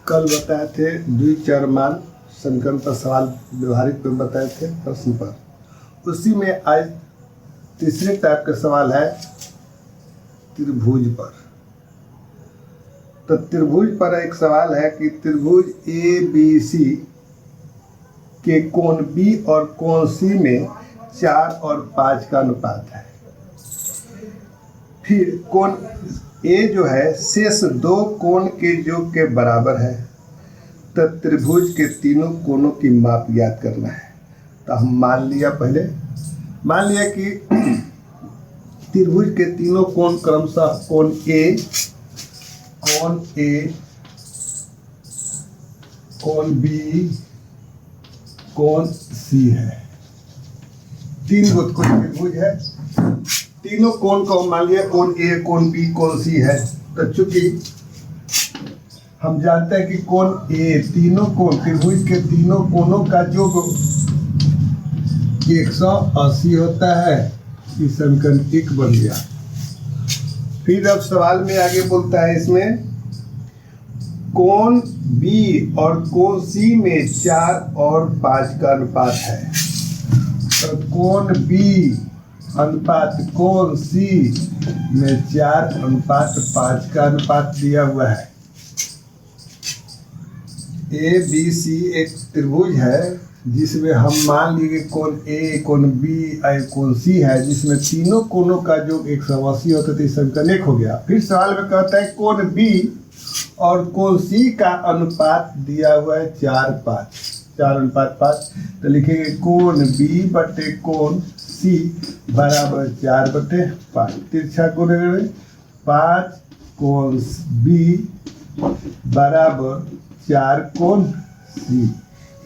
कल बताए थे द्विचरमान समीकरण पर सवाल व्यवहारिक में बताए थे प्रश्न पर। उसी में आज तीसरे टाइप का सवाल है त्रिभुज पर। तो त्रिभुज पर एक सवाल है कि त्रिभुज ए बी सी के कोण बी और कोण सी में 4 और 5 का अनुपात है। फिर कोण ए जो है शेष दो कोण के योग के बराबर है। तो त्रिभुज के तीनों कोणों की माप ज्ञात करना है। तो हम मान लिया कि त्रिभुज के तीनों कोण क्रमशः कोण ए, कोण बी, कोण सी है। तीन गो त्रिभुज है। तीनों कोण को मान लिया कोण ए, कोण बी, कोण सी है। तो चूंकि हम जानते हैं कि कोण ए तीनों कोण त्रिभुज के तीनों कोणों का योग 180 होता है। इस समीकरण 1 बन गया। फिर अब सवाल में आगे बोलता है इसमें कोण बी और कोण सी में 4 और 5 का अनुपात है। तो कोण बी अनुपात कोण सी में 4 अनुपात 5 का अनुपात दिया हुआ है। ए बी सी एक त्रिभुज है जिसमें हम मान लीजिए कोण ए, कोण बी और कोण सी है, जिसमें तीनों कोणों का योग 180 होता है। तो इस समीकरण 1 हो गया। फिर सवाल में कहता है कोण बी और कोण सी का अनुपात दिया हुआ है 4 अनुपात 5। तो लिखेंगे कोण बी बटे कोण सी बराबर 4/5। तिरछा कोण 5 कोण बी बराबर 4 कोण सी।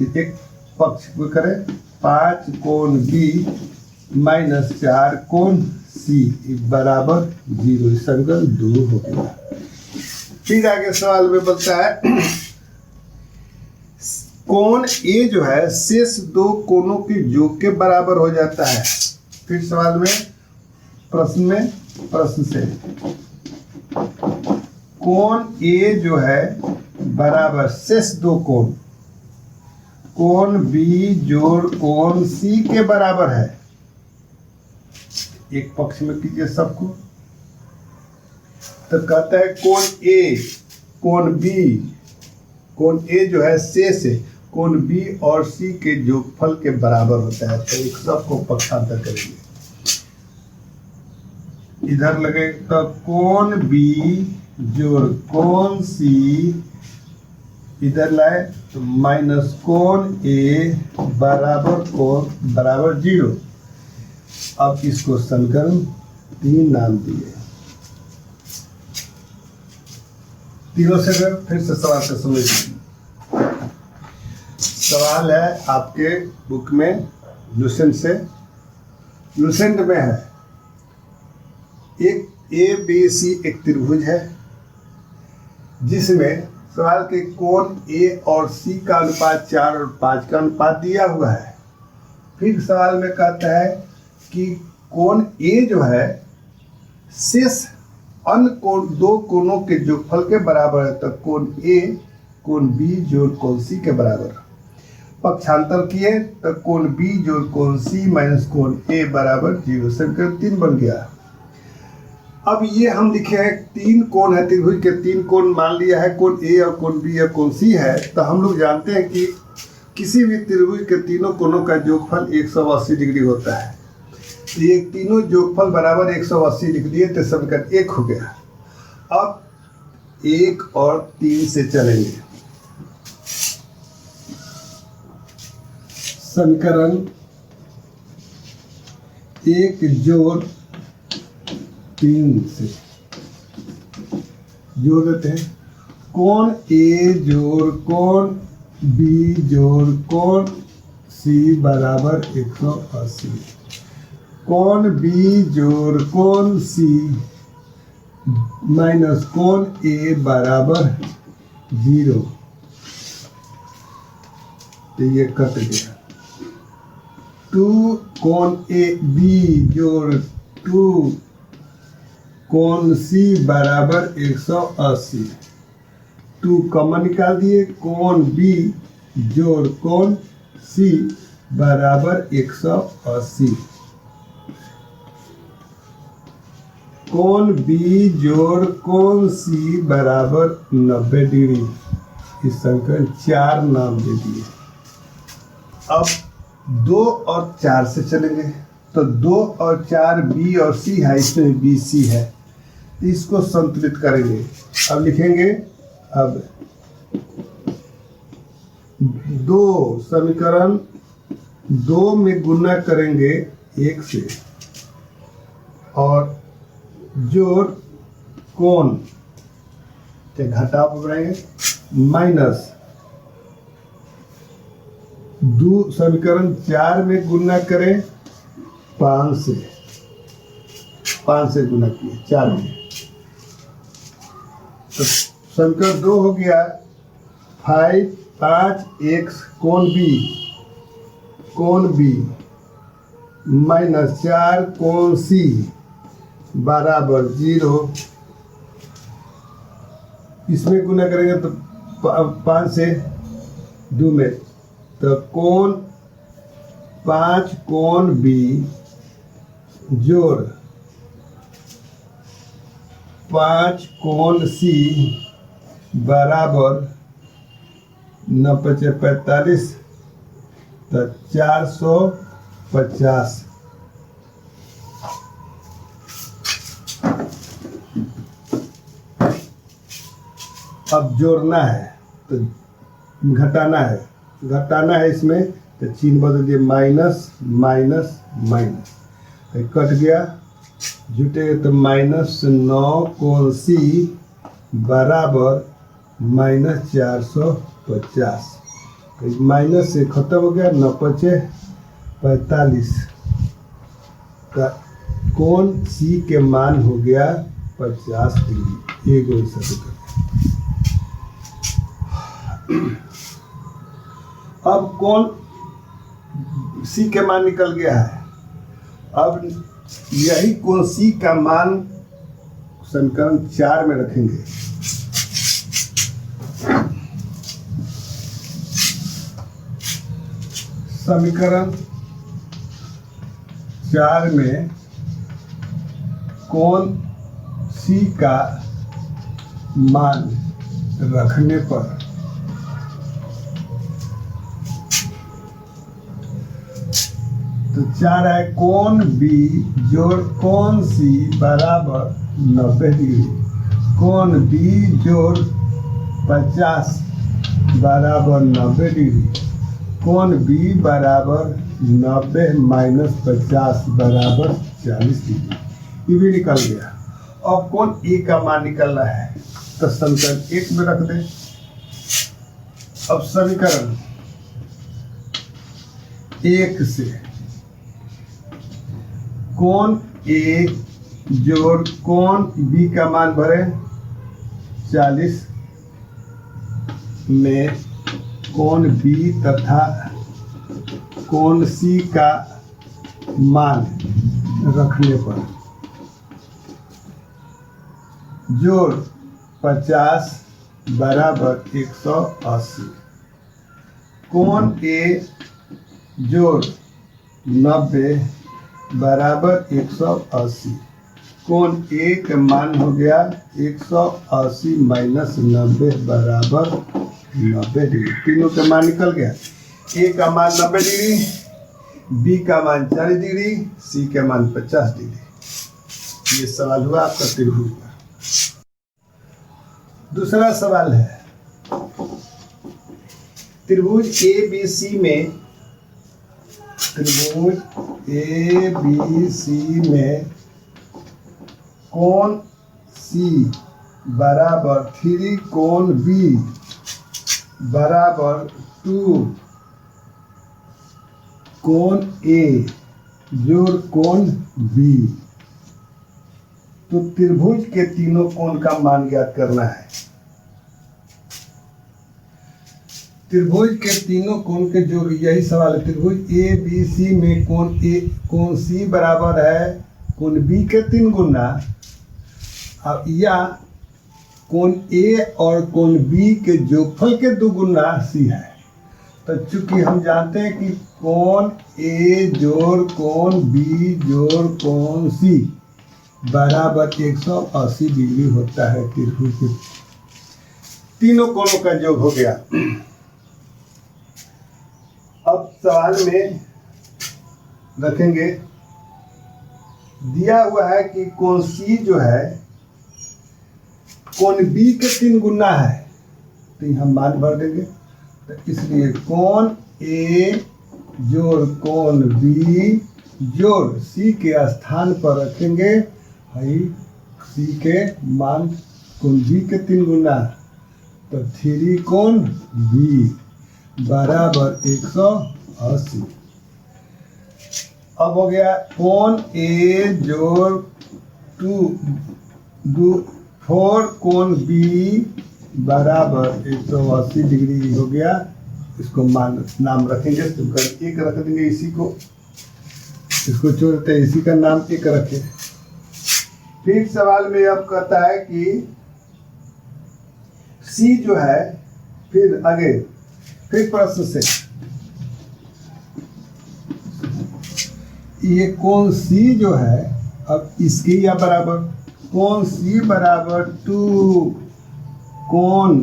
एक पक्ष को करें 5 कोण बी माइनस 4 कोण सी बराबर 0। समीकरण 2 हो गया। फिर आगे सवाल में बोलता है कोण ए जो है शेष दो कोणों के योग के बराबर हो जाता है। फिर सवाल में प्रश्न से कोण ए जो है बराबर शेष दो कोण बी जोड़ कोण सी के बराबर है। एक पक्ष में कीजिए सबको। तो कहता है कोण ए जो है शेष है कोण बी और सी के योगफल के बराबर होता है। तो एक सबको पक्षांतर करेंगे। इधर लगे तो कोण बी जोड़ कोण सी, इधर लाए तो माइनस कोण ए बराबर 0। अब इसको समीकरण 3 नाम दिए। तीनों से फिर से सवाल का समझिए। सवाल है आपके बुक में लुसेंट में है। एक ए बी सी एक त्रिभुज है जिसमें सवाल के कोण ए और सी का अनुपात 4 और 5 का अनुपात दिया हुआ है। फिर सवाल में कहता है कि कोण ए जो है शेष अन्य दो कोणों के योगफल के बराबर है। तो कोण ए कोण बी जोड़ कोण सी के बराबर। पक्षांतर किए तो कोण बी जोड़ कोण सी माइनस कोण ए बराबर 0। समीकरण 3 बन गया। अब ये हम लिखे हैं 3 कोण है त्रिभुज के 3 कोण मान लिया है कोण ए और कोण बी और कोण सी है। तो हम लोग जानते हैं कि किसी भी त्रिभुज के तीनों कोणों का योगफल 180 डिग्री होता है। तो ये तीनों योगफल बराबर 180 लिख दिए तो समीकरण 1 हो गया। अब 1 और 3 से चलेंगे। समीकरण 1 जोड़ 3 से जोड़ देते हैं। कोण ए जोड़ कोण बी जोड़ कोण सी बराबर 180। कोण बी जोड़ कोण सी माइनस कोण ए बराबर 0। तो ये कट गया। 2 कोण ए बी जोड़ 2 कोण सी बराबर 180। 2 कॉमन निकाल दिए, कोण बी जोड़ कोण सी बराबर 180। कोण बी जोड़ कोण सी बराबर 90 डिग्री। इस समीकरण 4 नाम दे दिए। अब 2 और 4 से चलेंगे तो 2 और 4 बी और सी है, इसमें बी सी है, इसको संतुलित करेंगे। अब लिखेंगे, अब 2 समीकरण 2 में गुना करेंगे 1 से और जोड़ कोण के घटाव पर बढ़ाएंगे माइनस 2 समीकरण 4 में गुना करें 5 से गुना किए 4 में, तो समीकरण 2 हो गया 5x कोण बी माइनस 4 कोण सी बराबर 0। इसमें गुना करेंगे तो 5 से 2 में, तो कोण 5 कोण बी जोड़ 5 कोण सी बराबर 9×5=45, तो 450। अब जोड़ना है तो घटाना है इसमें, तो चिन्ह बदल दिए माइनस माइनस माइनस, कट गया जुटे तो -9 कोण सी बराबर -450। माइनस से खत्म हो गया, 9×5=45 का कोण सी के मान हो गया 50 डिग्री। ये गोल समीकरण। अब कोण सी के मान निकल गया है। अब यही कोण सी का मान समीकरण 4 में रखेंगे। समीकरण 4 में कोण सी का मान रखने पर तो 4 है कोण बी जोड़ कोण सी बराबर 90 डिग्री। कोण बी जोड़ 50 बराबर 90 डिग्री। कोण बी बराबर 90 - 50 बराबर 40 डिग्री। ये भी निकल गया। अब कोण ए का मान निकलना है तो समीकरण 1 में रख दें। अब समीकरण 1 से कोण ए जोड़ कोण बी का मान भरे 40 में कोण बी तथा कोण सी का मान रखने पर जोड़ 50 बराबर 180। कोण ए जोड़ 90 बराबर 180। कोण ए का मान हो गया 180 - 90 बराबर 90 डिग्री। तीनों का मान निकल गया। ए का मान 90 डिग्री, बी का मान 40 डिग्री, सी का मान 50 डिग्री। ये सवाल हुआ आपका त्रिभुज का। दूसरा सवाल है त्रिभुज ए बी सी में, त्रिभुज ए बी सी में कोण सी बराबर 3 कोण बी बराबर 2 कोण ए जोड़ कोण बी। तो त्रिभुज के तीनों कोण का मान ज्ञात करना है। त्रिभुज के तीनों कोण के जोड़, यही सवाल है। त्रिभुज ए बी सी में कोण सी बराबर है कोण बी के 3 गुना, अब या कोण ए और कोण बी के जोगफल के दुगुना सी है। तो चूंकि हम जानते हैं कि कोण ए जोड़ कोण बी जोड़ कोण सी बराबर 180 डिग्री होता है। त्रिभुज के तीनों कोणों का योग हो गया। अब सवाल में रखेंगे, दिया हुआ है कि कोण सी जो है कोण बी के 3 गुना है, तो हम मान भर देंगे। तो इसलिए कोण ए जोड़ कोण बी जोड़ सी के स्थान पर रखेंगे सी के मान कोण बी के 3 गुना, तो 3 कोण बी बराबर 180। अब हो गया कोण ए जोड़ 4 कोण बी बराबर 180 डिग्री हो गया। इसको नाम रखेंगे, तो एक रख देंगे, इसी को इसको छोड़ते हैं, इसी का नाम एक रखें। फिर सवाल में अब कहता है कि सी जो है, फिर आगे फिर प्रश्न से ये कोण सी जो है, अब इसके या बराबर कोण सी बराबर 2 कोण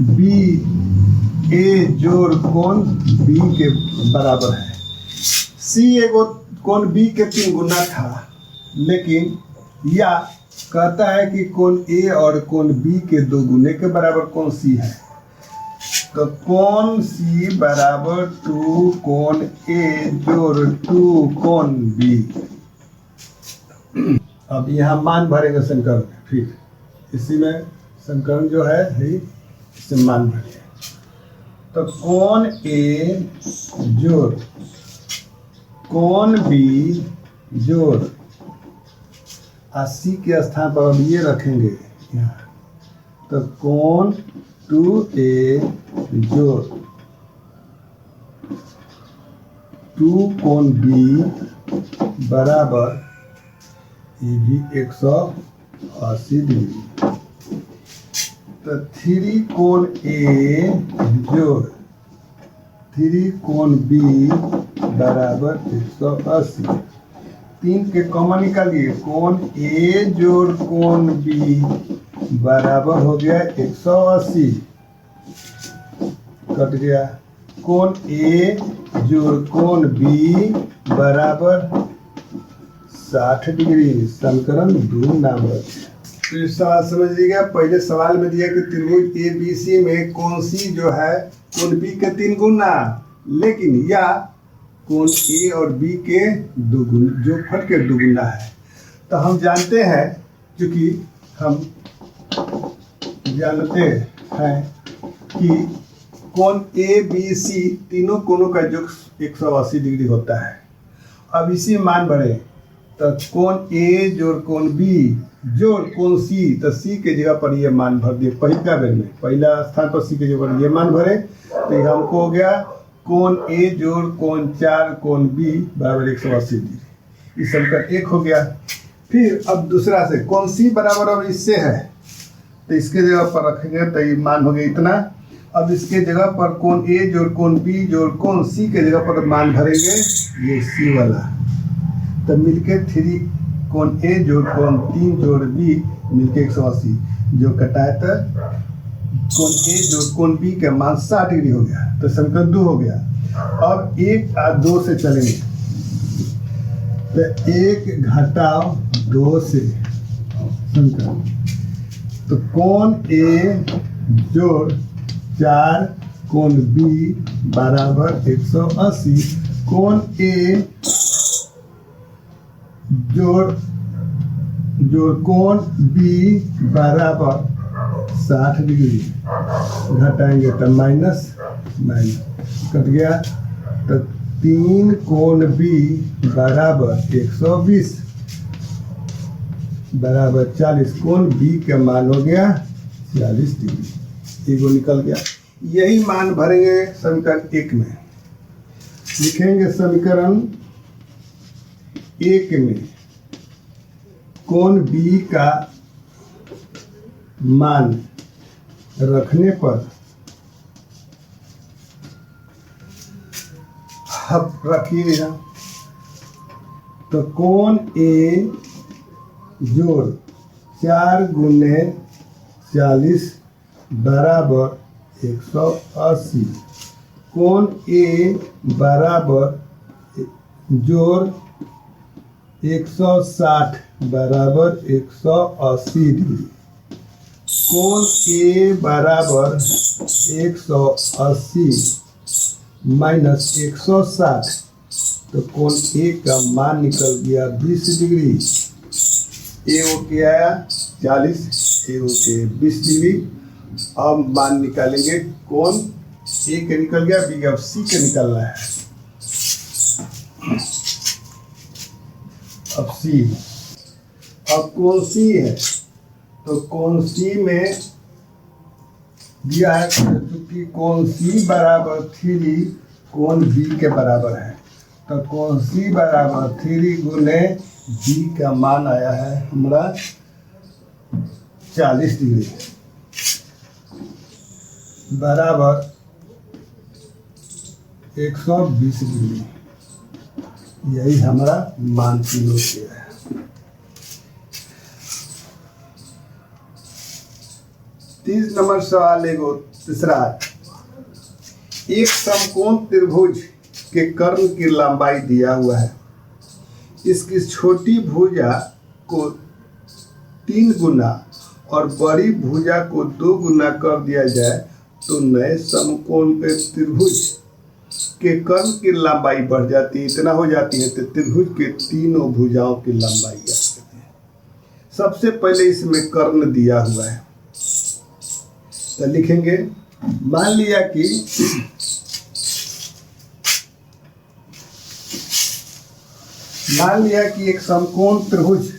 बी ए जोड़ कोण बी के बराबर है। सी एगो कोण बी के 3 गुना था, लेकिन या कहता है कि कोण ए और कोण बी के 2 गुने के बराबर कोण सी है। तो कोण सी बराबर 2 कोण ए जोड़ 2 कोण बी। अब यहाँ मान भरेंगे समीकरण में, फिर इसी में समीकरण जो है इससे मान भरेंगे। तो कोण ए जोड़ कोण बी जोड़ 80 के स्थान पर हम ये रखेंगे यहाँ, तो कोण 2a जोड़ 2 कोण b बराबर ये भी 180 डिग्री। तो 3 कोण a जोड़ 3 कोण b बराबर 180। 3 के कॉमन निकालिए, कोण ए जोड़ कोण बी बराबर हो गया 180, कट गया। कोण ए जोड़ कोण बी बराबर 60 डिग्री। समीकरण 2 नाम रखें। तो सवाल समझ लीजिएगा। पहले सवाल में दिया कि त्रिभुज ए बी सी में कोण सी जो है कोण बी के 3 गुना, लेकिन या कोण ए और बी के 2 गुना जोगफल के 2 गुना है। तो हम जानते हैं, क्योंकि हम जानते हैं कि कोण ए बी सी तीनों कोणों का योग 180 डिग्री होता है। अब इसी मान भरे, तो कोण ए जोड़ कोण बी जोड़ कोण सी, तो सी के जगह पर ये मान भर दिए। पहला बेर में पहला स्थान पर सी के जगह पर ये मान भरे, तो हमको हो गया कोण ए जोड़ कोण 4 कोण बी बराबर 180 डिग्री। इस समीकरण 1 हो गया। फिर अब दूसरा से कोण सी बराबर अब इससे है, तो इसके जगह पर रखेंगे, तो ये मान हो गया इतना। अब इसके जगह पर कोण ए जोड़ कोण बी जोड़ कोण सी के जगह पर मान भरेंगे ये सी वाला, तो मिलके 3 कोण ए जोड़ कोण 3 जोड़ बी मिलके 180 जो कटाए, तो कोण ए जोड़ कोण बी का मान 60 डिग्री हो गया। तो समीकरण 2 हो गया। अब 1 और 2 से चलेंगे, तो 1 घटाओ 2 से समीकरण, तो कोण ए जोड़ 4 कोण बी बराबर 180। कोण ए जोड़ कोण बी बराबर 60 डिग्री, घटाएंगे तो माइनस कट गया। तो 3 कोण बी बराबर 120 बराबर 40। कोण बी का मान हो गया 40 डिग्री, एगो निकल गया। यही मान भरेंगे समीकरण 1 में। लिखेंगे समीकरण 1 में कोण बी का मान रखने पर अब रखिएगा तो कोण ए जोड़ 4 गुने 40 बराबर 180। कोण ए बराबर जोड़ 160 बराबर 180 डिग्री। कोण ए बराबर 180 माइनस 160 तो कोण ए का मान निकल गया 20 डिग्री। ए ओ के आया 40, ए ओ के 20 डिग्री। अब मान निकालेंगे कोण ए का निकल गया, बी अब सी का निकलना है। अब सी, अब कोण सी है तो कोण सी में दिया है क्योंकि कोण सी बराबर 3 कोण बी के बराबर है तो कोण सी बराबर 3 गुने बी का मान आया है हमारा 40 डिग्री बराबर 120 डिग्री। यही हमारा मान तीनों के है। तीस नंबर सवाल एगो तीसरा, एक समकोण त्रिभुज के कर्ण की लंबाई दिया हुआ है। इसकी छोटी भुजा को 3 गुना और बड़ी भुजा को 2 गुना कर दिया जाए तो नए समकोण पे त्रिभुज के कर्ण की लंबाई बढ़ जाती है, इतना हो जाती है तो त्रिभुज के तीनों भुजाओं की लंबाई ज्ञात करते हैं। सबसे पहले इसमें कर्ण दिया हुआ है तो लिखेंगे, मान लिया कि एक समकोण त्रिभुज,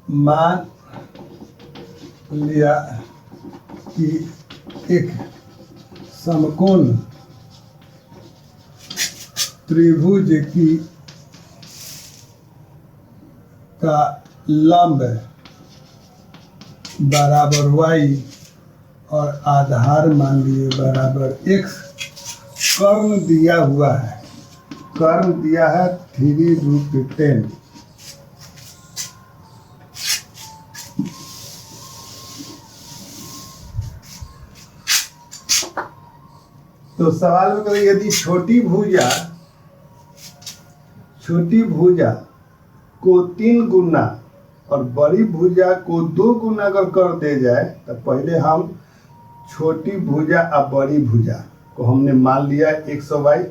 मान लिया कि एक समकोण त्रिभुज की का लंब बराबर y और आधार मान लिए बराबर x। कर्ण दिया हुआ है, कर्ण दिया है 3√10। तो सवाल में करें यदि छोटी भुजा को 3 गुना और बड़ी भुजा को 2 गुना अगर कर दे जाए तो पहले हम छोटी भुजा और बड़ी भुजा को हमने मान लिया 100y।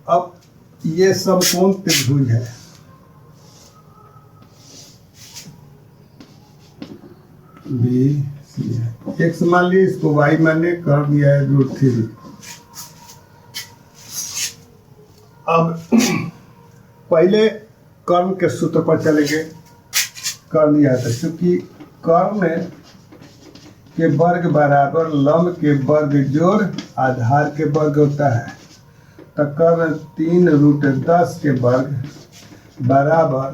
अब ये समकोण त्रिभुज है, बी सी है। x मान लिया, इसको y माने कर दिया है √3। अब पहले कर्ण के सूत्र पर चलेंगे। कर्ण दिया था क्योंकि कर्ण के वर्ग बराबर लंब के वर्ग जोड़ आधार के वर्ग होता है तो कर्ण 3√10 के वर्ग बराबर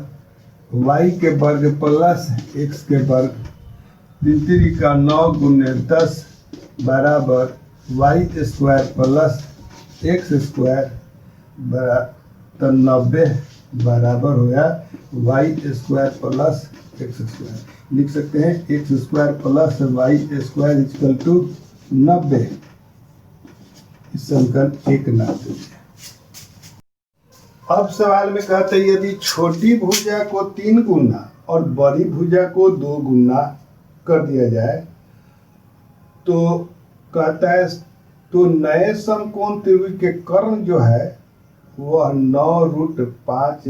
y के वर्ग प्लस x के वर्ग 3 का 9 गुने 10 बराबर y² प्लस x² तो 90 बराबर हो गया y² प्लस x²। लिख सकते हैं x² प्लस y² = 90। इस समीकरण 1 नाम दीजिए। अब सवाल में कहते हैं यदि छोटी भुजा को 3 गुना और बड़ी भुजा को 2 गुना कर दिया जाए तो कहता है तो नए समकोण त्रिभुज के कर्ण जो है वह 9√5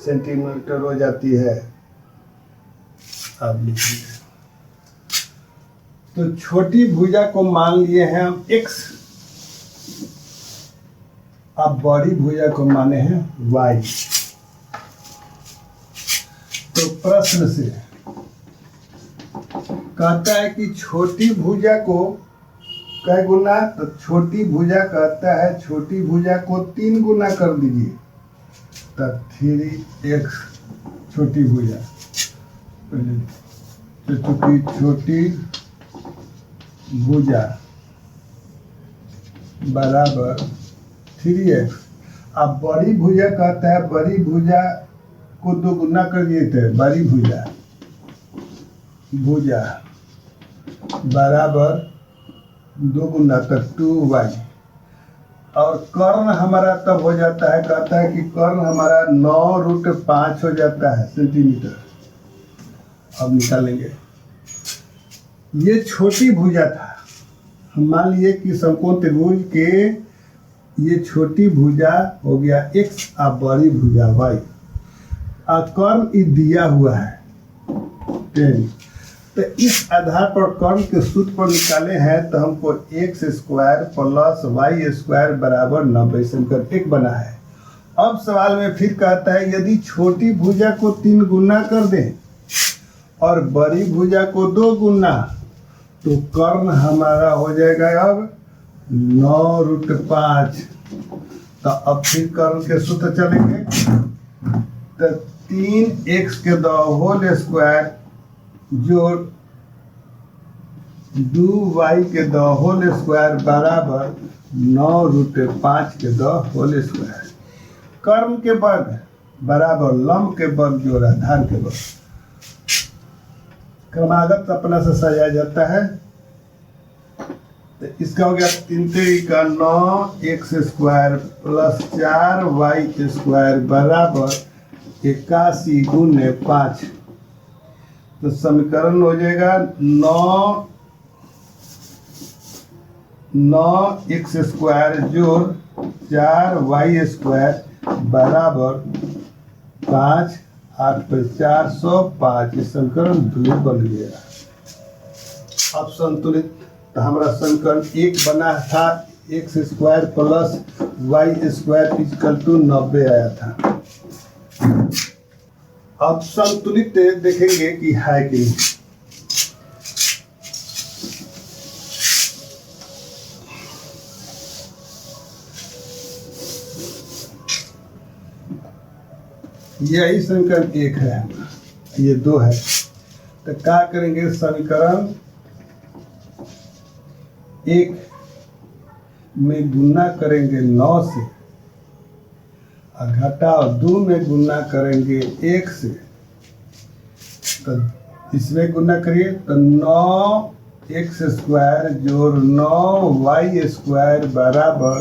सेंटीमीटर हो जाती है। अब लिखिए, तो छोटी भुजा को मान लिए हैं हम x, अब बड़ी भुजा को माने हैं y। तो प्रश्न से कहता है कि छोटी भुजा को कै गुना, तो छोटी भुजा कहता है छोटी भुजा को 3 गुना कर दीजिए तो 3x छोटी भुजा, तो चूंकि छोटी भुजा बराबर 3x। अब बड़ी भुजा कहता है, बड़ी भुजा को दो गुना कर दिए थे, बड़ी भुजा बराबर 2 गुना तो 2y। और कर्ण हमारा तब हो जाता है, कहता है कि कर्ण हमारा 9√5 हो जाता है सेंटीमीटर। अब निकालेंगे, ये छोटी भुजा था। हम मान लिए कि समकोण त्रिभुज के ये छोटी भुजा हो गया x और बड़ी भुजा y, और कर्ण दिया हुआ है 10। तो इस आधार पर कर्ण के सूत्र पर निकाले हैं, तो हमको x² प्लस y² बराबर 90 समीकरण 1 बना है। अब सवाल में फिर कहता है यदि छोटी भुजा को 3 गुना कर दें और बड़ी भुजा को 2 गुना, तो कर्ण हमारा हो जाएगा अब 9√5। तो अब फिर कर्ण के सूत्र चलेंगे, तो 3x के होल स्क्वायर जोड़ 2y के होल स्क्वायर बराबर 9√5 के होल स्क्वायर। कर्म के वर्ग बराबर लंब के वर्ग जोड़ आधार के वर्ग। क्रमागत अपना से सजाया जाता है। तो इसका हो गया 3 का 9x² प्लस 4y² बराबर 81 गुने 5। तो समीकरण हो जाएगा 9x² जोड़ 4y² बराबर 5। 8 पर 405। ये समीकरण 2 बन गया। अब संतुलित, तो हमारा समीकरण 1 बना था, x² plus y² equal to 90 आया था। अब संतुलित देखेंगे कि है कि नहीं। यही समीकरण 1 है, ये 2 है। तो क्या करेंगे, समीकरण 1 में गुना करेंगे 9 से, और घटाओ 2 में गुना करेंगे 1 से। तो इसमें गुना करिए तो 9x² जोड़ 9y² बराबर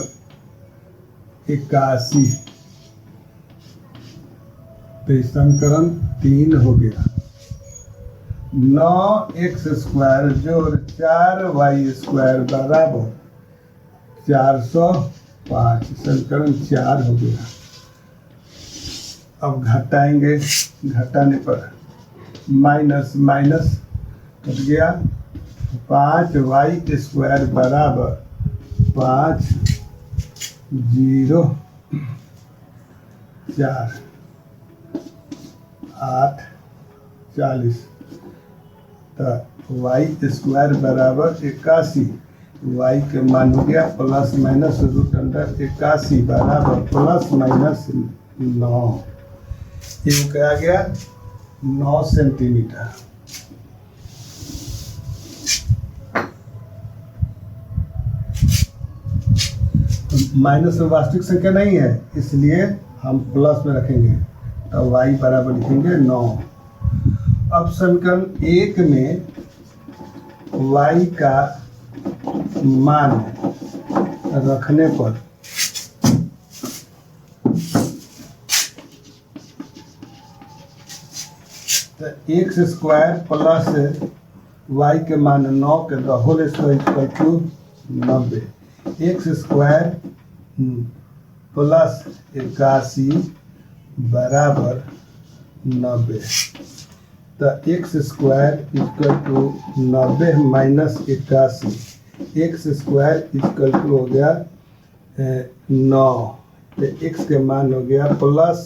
81। तो समीकरण 3 हो गया। 9x² जोड़ 4y² बराबर 405। समीकरण 4 हो गया। अब घटाएंगे, घटाने पर माइनस माइनस कट गया, 5y² बराबर 5 0 4 8 40। तो y² बराबर 81। y के मान हो गया प्लस माइनस √81 बराबर प्लस माइनस 9। ये क्या आ गया 9 सेंटीमीटर। तो माइनस में वास्तविक संख्या नहीं है, इसलिए हम प्लस में रखेंगे। तो y बराबर लिखेंगे 9। अब समीकरण 1 में y का मान रखने पर तो x² प्लस y के मान 9 के whole square equal to 90। x² plus 81 बराबर 90। तो x² equal to 90 minus 81। x² equal to हो गया 9। तो x के मान हो गया प्लस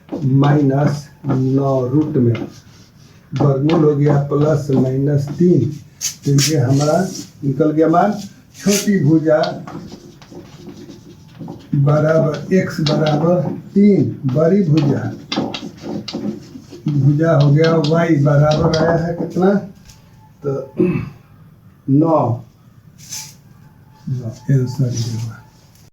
माइनस 9 रूट में वर्गमूल हो गया प्लस माइनस 3। तो ये हमारा निकल गया मान। छोटी भुजा बराबर x बराबर 3 बड़ी भुजा हो गया, y बराबर आया है कितना, तो 9 आंसर ये हुआ।